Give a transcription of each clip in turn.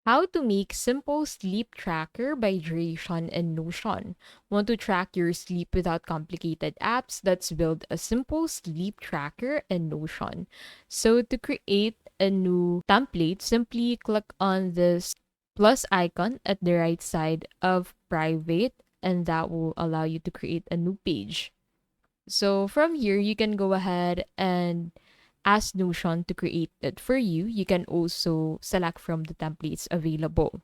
How to make simple sleep tracker by duration and Notion. Want to track your sleep without complicated apps? Let's build a simple sleep tracker in Notion. So to create a new template, simply click on this plus icon at the right side of private, and that will allow you to create a new page. So from here, you can go ahead and ask Notion to create it for you. You can also select from the templates available.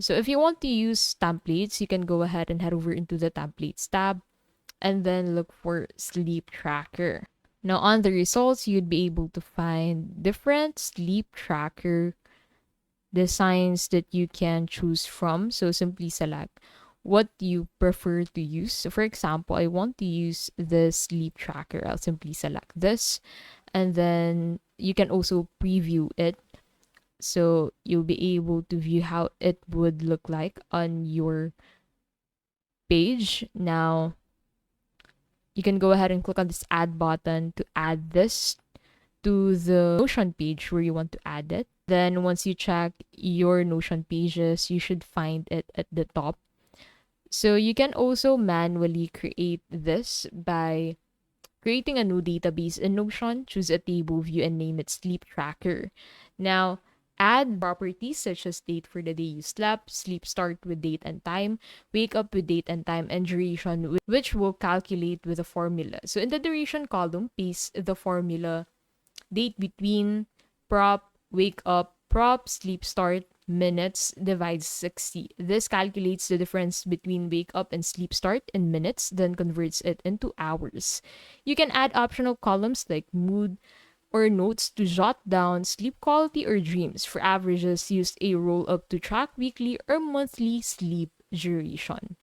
So if you want to use templates, you can go ahead and head over into the templates tab and then look for sleep tracker. Now on the results, you'd be able to find different sleep tracker designs that you can choose from. So simply select what you prefer to use. So for example, I want to use the sleep tracker. I'll simply select this, and then you can also preview it. So you'll be able to view how it would look like on your page. Now you can go ahead and click on this add button to add this to the Notion page where you want to add it. Then once you check your Notion pages, you should find it at the top. So you can also manually create this by creating a new database in Notion, choose a table view and name it sleep tracker. Now, add properties such as date for the day you slept, sleep start with date and time, wake up with date and time, and duration, which will calculate with a formula. So in the duration column, paste the formula date between prop, wake up, prop, sleep start, minutes divides 60. This calculates the difference between wake up and sleep start in minutes, then converts it into hours. You can add optional columns like mood or notes to jot down sleep quality or dreams. For averages, use a roll up to track weekly or monthly sleep duration.